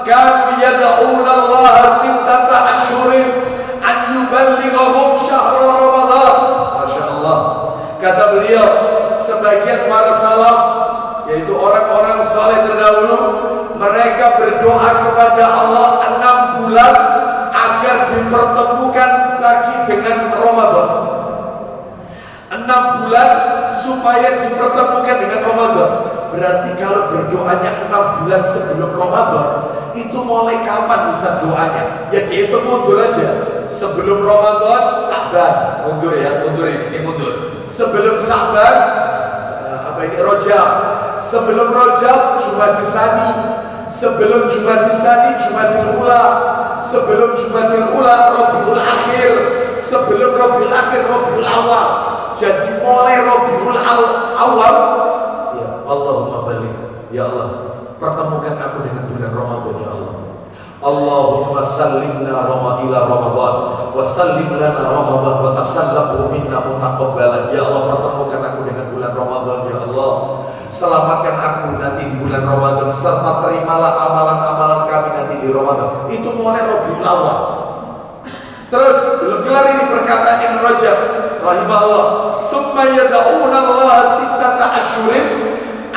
kanu yad'una Allah sittata asyhurin an yuballighahum syahr Ramadan. Masya Allah. Kata beliau, sebagian para salaf, yaitu orang-orang saleh terdahulu, mereka berdoa kepada Allah 6 bulan agar dipertemukan lagi dengan Ramadan. 6 bulan supaya dipertemukan dengan Ramadan. Berarti kalau berdoanya 6 bulan sebelum Ramadan, itu mulai kapan Ustaz doanya? Ya dihitung mundur aja. Sebelum Ramadan, Sa'ban. Mundur ya, ini mundur. Sebelum Sa'ban, Rajab. Sebelum Rajab, Jumadil Tsani. Sebelum Jumadil Tsani, Jumadil Ula. Sebelum Jumadil Ula, Rabiul Akhir. Sebelum Rabiul Akhir, Rabiul Awal. Jadi mulai Rabiul Awal, ya Allahumma baligh, ya Allah, pertemukan aku dengan bulan Ramadan, ya Allah. Allahumma sallimna ila Ramadan wa sallim lana Ramadan wa tasallahu minna mutaqabbalan. Ya Allah, pertemukan aku dengan bulan Ramadan, ya Allah. Selamatkan aku nanti di bulan Ramadan, serta terimalah amalan-amalan kami nanti di Ramadan. Itu mulai Rabiul Awal. Terus belum kelar ini perkataan Ibnu Rajab rahimahullah. Tsumma yad'una Allah sittata asyhurin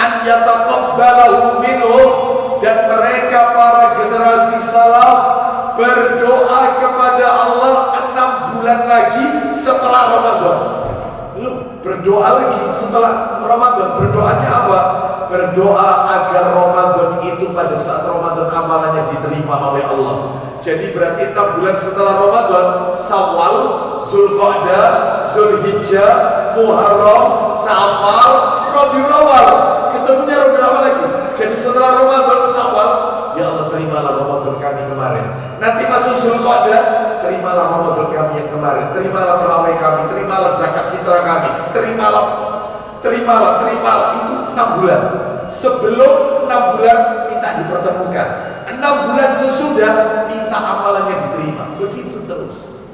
an yataqabbalahu minhum. Dan mereka para generasi salaf berdoa kepada Allah 6 bulan lagi setelah Ramadan. Lu berdoa lagi setelah Ramadan. Berdoanya apa? Berdoa agar Ramadan itu pada saat Ramadan amalannya diterima oleh Allah. Jadi berarti 6 bulan setelah Ramadan, Syawal, Zulqa'dah, Zulhijjah, Muharram, Safar, Rabiul Awal. Ketemunya Rabiul Awal lagi. Jadi setelah Ramadan, Syawal, ya Allah terimalah Ramadan kami kemarin. Nanti masuk Zulqa'dah, terimalah Ramadan kami yang kemarin. Terimalah tarawih kami, terimalah zakat fitrah kami, terimalah. Itu 6 bulan. Sebelum 6 bulan minta dipertemukan. 6 bulan sesudah minta amalannya diterima. Begitu terus.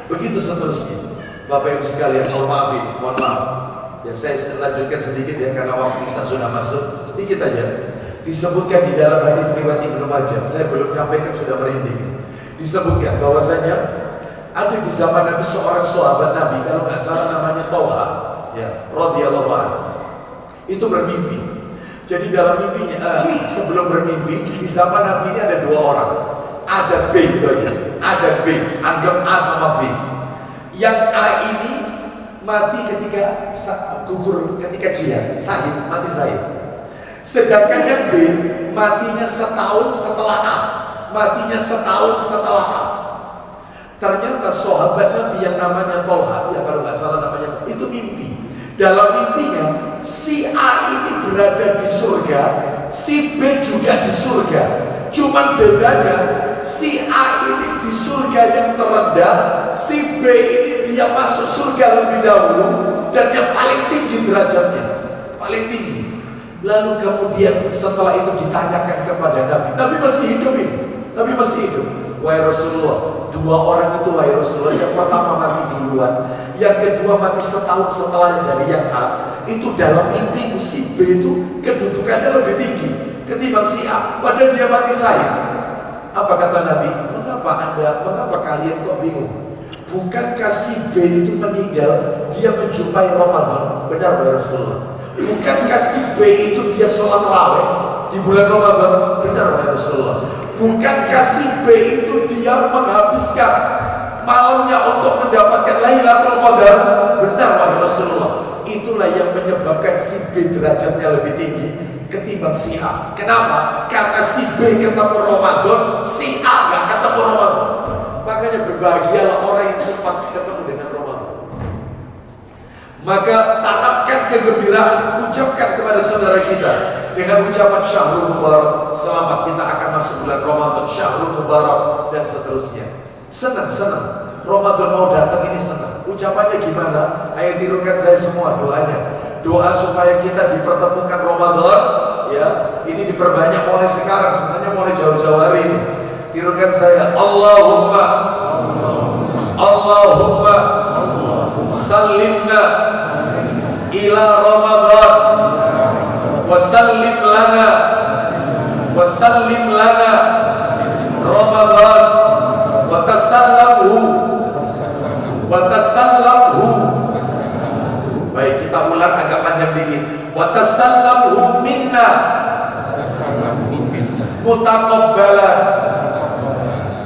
Begitu seterusnya. Bapak Ibu sekalian, mohon maaf. Ya saya lanjutkan sedikit ya karena waktu Isya sudah masuk. Sedikit aja. Disebutkan di dalam hadis riwayat Ibnu Majah. Saya belum menyampaikan sudah merinding. Disebutkan bahwasanya ada di zaman Nabi seorang sahabat Nabi, kalau nggak salah namanya Tolha, ya, radhiyallahu anhu. Itu bermimpi. Jadi dalam mimpinya, sebelum bermimpi, di zaman Nabi ini ada 2 orang. Ada B itu aja. Ada B. Anggap A sama B. Yang A ini mati ketika gugur, ketika jihad, syahid, mati syahid. Sedangkan yang B matinya setahun setelah A. Matinya setahun setelah A. Ternyata sahabat Nabi yang namanya Tolha, ya kalau nggak salah namanya, itu mimpi. Dalam mimpinya si A ini berada di surga, si B juga di surga. Cuman bedanya si A ini di surga yang terendah, si B ini di dia masuk surga lebih dahulu dan yang paling tinggi derajatnya, paling tinggi. Lalu kemudian setelah itu ditanyakan kepada Nabi, Nabi masih hidup ini, Nabi masih hidup. Wahai Rasulullah, dua orang itu wahai Rasulullah, yang pertama mati duluan, yang kedua mati setahun setelahnya dari yang A. Itu dalam mimpi si B itu kedudukannya lebih tinggi ketimbang si A, padahal dia mati sayang. Apa kata Nabi? Mengapa kalian kok bingung? Bukankah si B itu meninggal, dia menjumpai Ramadan? Benar wahai Rasulullah. Bukankah si B itu dia sholat raweh di bulan Ramadan? Benar wahai Rasulullah. Bukankah si B itu dia menghabiskan malamnya untuk mendapatkan Lailatul Qadar? Benar wahai Rasulullah. Itulah yang menyebabkan si B derajatnya lebih tinggi ketimbang si A. Kenapa? Karena si B ketemu Ramadan, si A gak ketemu Ramadan. Makanya berbahagialah orang yang sempat ketemu dengan Ramadan. Maka tanamkan kegembiraan, ucapkan kepada saudara kita dengan ucapan Syahrul Mubarak, selamat kita akan masuk bulan Ramadan, Syahrul Mubarak, dan seterusnya. Senang Ramadan mau datang ini senang. Ucapannya gimana? Ayo tirukan saya semua doanya. Doa supaya kita dipertemukan Ramadan, ya. Ini diperbanyak mulai sekarang, sebenarnya mulai jauh-jauh hari ini. Tirukan saya, Allahumma sallimna ila Ramadan wa sallim lana Ramadan wa tasallamhu. Baik, kita ulang agak panjang dikit. Wa tasallamhu minna mutaqabbalan.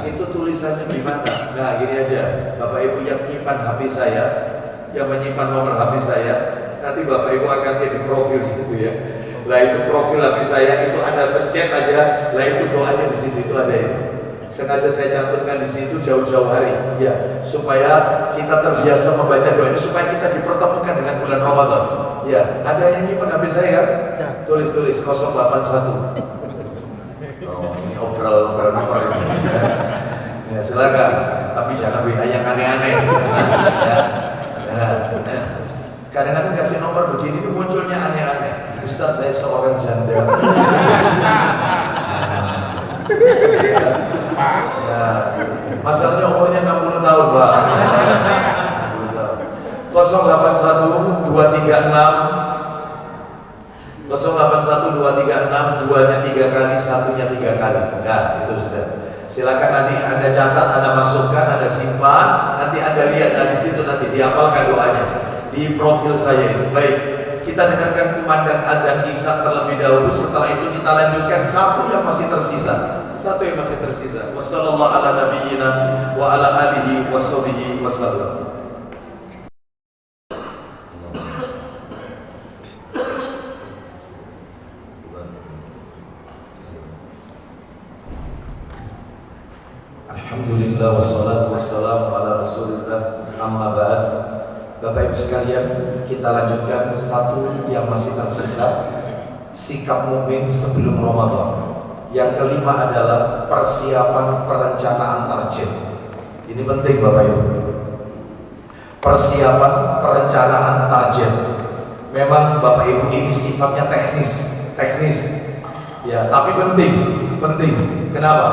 Itu tulisannya gimana? Nah, gini aja. Bapak Ibu yang menyimpan HP saya, yang menyimpan nomor HP saya, nanti Bapak Ibu akan lihat di profil gitu ya. Lah itu profil HP saya itu ada, pencet aja. Lah itu doanya di situ itu ada ya. Sengaja saya cantumkan di situ jauh-jauh hari, ya, supaya kita terbiasa membaca doa ini, supaya kita dipertemukan dengan bulan Ramadan. Ya, ada yang nyimpan HP saya kan? Tulis 081. Oh, ini obral nomor ini. Ya, silakan. Tapi jangan WA yang aneh-aneh. Kadang-kadang kasih nomor begini itu munculnya aneh-aneh. Ustaz, saya seorang janda. Ya, masalahnya umurnya 60 tahun, Pak. 081 236 2-nya 3 kali, 1-nya 3 kali. Nah, itu sudah. Silakan nanti Anda catat, Anda masukkan, Anda simpan, nanti Anda lihat dari situ, nanti dihafalkan doanya di profil saya itu. Baik, kita dengarkan kumandang adzan Isya terlebih dahulu. Setelah itu kita lanjutkan satu yang masih tersisa. Wassallallahu ala nabiyyina wa ala alihi washabihi wasallam. Alhamdulillah wassalatu wassalamu ala Rasulillah, amma ba'd. Bapak Ibu sekalian, kita lanjutkan satu yang masih tersisa, sikap mukmin sebelum Ramadan. Yang kelima adalah persiapan perencanaan target. Ini penting Bapak Ibu. Persiapan perencanaan target. Memang Bapak Ibu ini sifatnya teknis. Ya, tapi penting. Kenapa?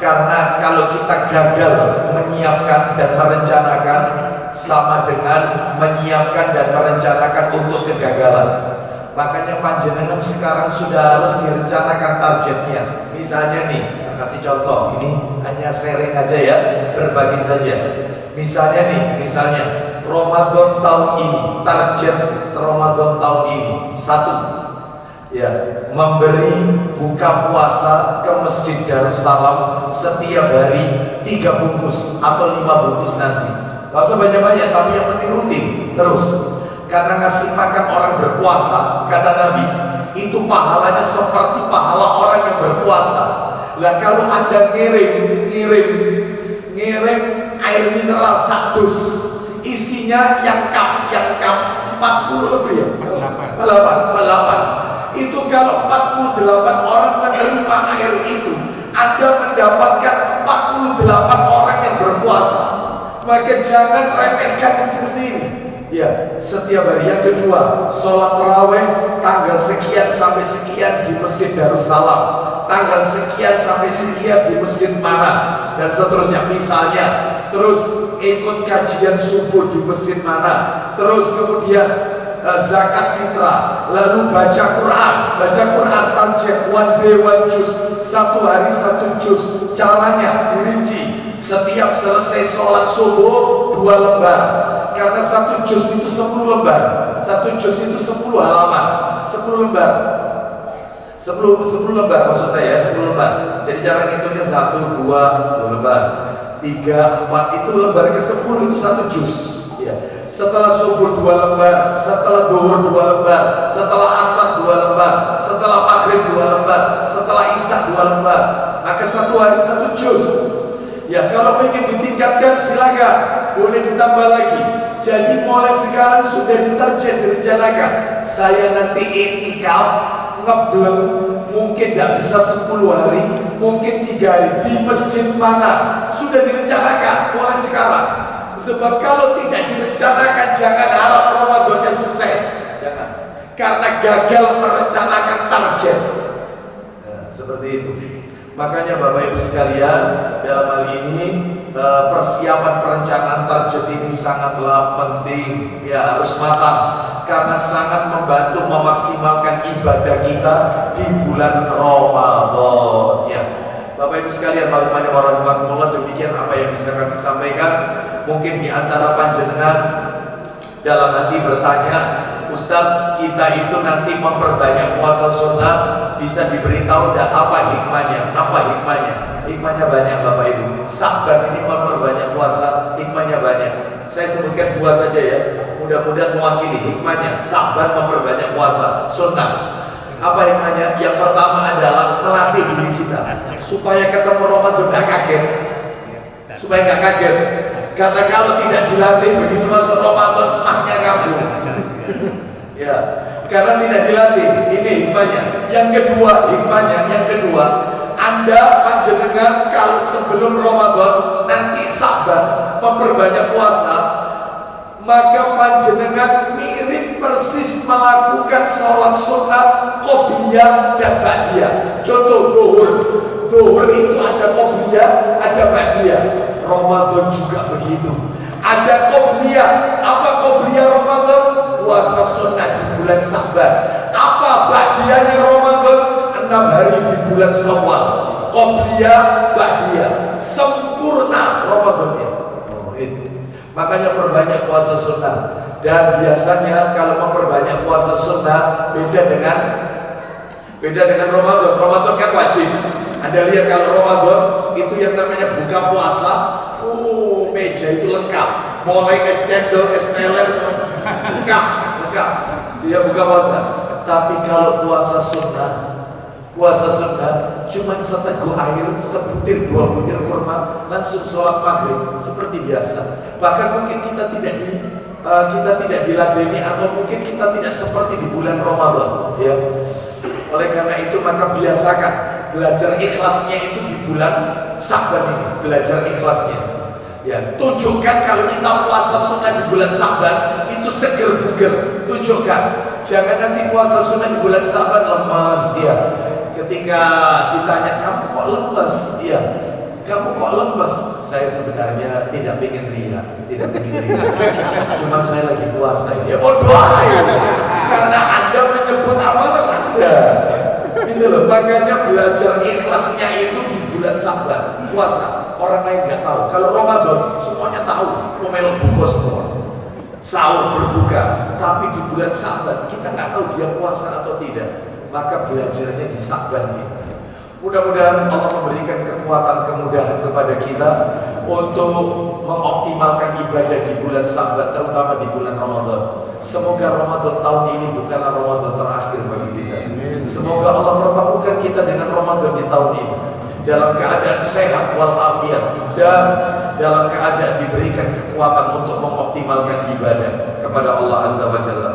Karena kalau kita gagal menyiapkan dan merencanakan, sama dengan menyiapkan dan merencanakan untuk kegagalan. Makanya panjenengan sekarang sudah harus direncanakan targetnya. Misalnya nih, kasih contoh, ini hanya sharing aja ya, berbagi saja. Misalnya Ramadan tahun ini, target Ramadan tahun ini, 1, ya, memberi buka puasa ke Masjid Darussalam setiap hari 3 bungkus atau 5 bungkus nasi. Gak usah banyak-banyak, tapi yang penting rutin terus. Karena ngasih makan orang berpuasa, kata Nabi, itu pahalanya seperti pahala orang yang berpuasa. Lah kalau Anda ngirim air mineral 1 dus, isinya yang cup 40 lebih ya? 48. Itu kalau 48 orang menerima air itu, Anda mendapatkan 48 orang yang berpuasa. Maka jangan remehkan seperti ini. Ya, setiap hari. Yang kedua, sholat tarawih tanggal sekian sampai sekian di Masjid Darussalam, tanggal sekian sampai sekian di masjid mana, dan seterusnya. Misalnya, terus ikut kajian subuh di masjid mana, terus kemudian zakat fitrah, lalu baca Quran target one day one juz, satu hari satu juz. Caranya dirinci, setiap selesai sholat subuh 2 lembar, karena satu juz itu 10 lembar, satu juz itu 10 halaman, 10 lembar, 10 lembar maksud saya, 10 lembar. Jadi cara ngitungnya 1, 2 lembar, 3, 4, itu lembar ke-10 itu 1 juz. Ya. Setelah subuh 2 lembar, setelah duhur 2 lembar, setelah asar 2 lembar, setelah maghrib 2 lembar, setelah isya 2 lembar, maka satu hari 1 juz. Ya, kalau ingin ditingkatkan silakan, boleh ditambah lagi. Jadi mulai sekarang sudah ditarget, direncanakan. Saya nanti i'tikaf ngebleng, mungkin tidak bisa 10 hari, mungkin 3 hari di masjid mana. Sudah direncanakan mulai sekarang. Sebab kalau tidak direncanakan, jangan harap Ramadannya sukses. Jangan. Karena gagal merencanakan target. Nah, seperti itu. Makanya Bapak Ibu sekalian, dalam hal ini persiapan perencanaan target ini sangatlah penting. Ya, harus matang. Karena sangat membantu memaksimalkan ibadah kita di bulan Ramadan. Ya, Bapak Ibu sekalian, warahmatullahi, demikian apa yang bisa kami sampaikan. Mungkin di antara panjenengan dalam hati bertanya, Ustaz, kita itu nanti memperbanyak puasa sunnah, bisa diberitahu dah apa hikmahnya? Apa hikmahnya? Hikmahnya banyak Bapak Ibu. Sabar ini memperbanyak puasa, hikmahnya banyak. Saya sebutkan 2 saja ya, mudah-mudahan mewakili hikmahnya. Sabar memperbanyak puasa sunnah. Apa hikmahnya? Yang pertama adalah melatih diri kita supaya ketemu Ramadan gak kaget. Supaya gak kaget. Karena kalau tidak dilatih, begitu masuk Ramadan mahnya kamu. Ya, karena tidak dilatih. Ini hikmahnya. Yang kedua, Anda panjenengan kalau sebelum Ramadan nanti sabar memperbanyak puasa, maka panjenengan mirip persis melakukan sholat sunnah qobliyah dan ba'diyah. Contoh duhur itu ada qobliyah, ada ba'diyah. Ramadan juga begitu. Ada qobliyah. Apa qobliyah Ramadan? Puasa sunnah di bulan Sya'ban. Apa ba'diyahnya Ramadan? 6 hari di bulan Syawal. Qobliyah, ba'diyah, sempurna Ramadannya. Makanya perbanyak puasa sunnah. Dan biasanya kalau memperbanyak puasa sunnah beda dengan Ramadan. Ramadan kan wajib. Anda lihat kalau Ramadan itu yang namanya buka puasa, meja itu lengkap, mulai es cendol, es teler, lengkap. Dia buka puasa. Tapi kalau puasa sunnah cuma seteguk air, sebutir 2 butir kurma, langsung sholat maghrib seperti biasa. Bahkan mungkin kita tidak diladeni, atau mungkin kita tidak seperti di bulan Ramadan. Ya. Oleh karena itu maka biasakan belajar ikhlasnya itu di bulan Sya'ban ini, belajar ikhlasnya. Ya, tunjukkan kalau kita puasa sunnah di bulan Sya'ban itu seger buger, tunjukkan. Jangan nanti puasa sunnah di bulan Sya'ban lemas dia. Ketika ditanya, kamu kok lemes? Iya, kamu kok lemes? Saya sebenarnya tidak ingin ria. Cuma saya lagi puasa. Ya bodoh aja. Karena Anda menyebut amalan Anda. Itu loh, makanya belajar ikhlasnya itu di bulan Sya'ban, puasa. Orang lain nggak tahu. Kalau Ramadan semuanya tahu, mau buka semua, sahur berbuka. Tapi di bulan Sya'ban kita nggak tahu dia puasa atau tidak. Maka belajarnya di Sya'ban ini. Mudah-mudahan Allah memberikan kekuatan, kemudahan kepada kita untuk mengoptimalkan ibadah di bulan Sya'ban, terutama di bulan Ramadan. Semoga Ramadan tahun ini bukanlah Ramadan terakhir bagi kita. Semoga Allah pertemukan kita dengan Ramadan di tahun ini dalam keadaan sehat walafiat, dan dalam keadaan diberikan kekuatan untuk mengoptimalkan ibadah kepada Allah Azza wa Jalla.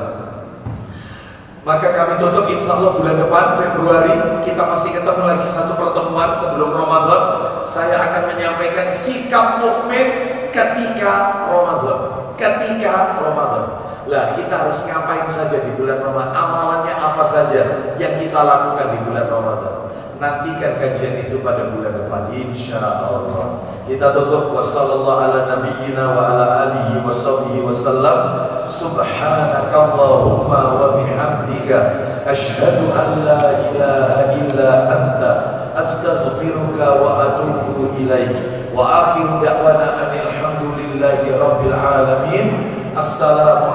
Maka kami tutup insya Allah bulan depan Februari kita masih ketemu lagi satu pertemuan sebelum Ramadan. Saya akan menyampaikan sikap mukmin ketika Ramadan. Ketika Ramadan. Lah kita harus ngapain saja di bulan Ramadan? Amalannya apa saja yang kita lakukan di bulan Ramadan? Nantikan kajian itu pada bulan depan, insya Allah. Kita tutup wassallallahu ala nabiyyina wa ala alihi wa sahbihi wasallam. Subhanakallahumma wa bihamdika asyhadu an la ilaha illa anta astaghfiruka wa atubu ilaik. Wa akhiru da'wana anil hamdulillahi rabbil alamin. Assalamualaikum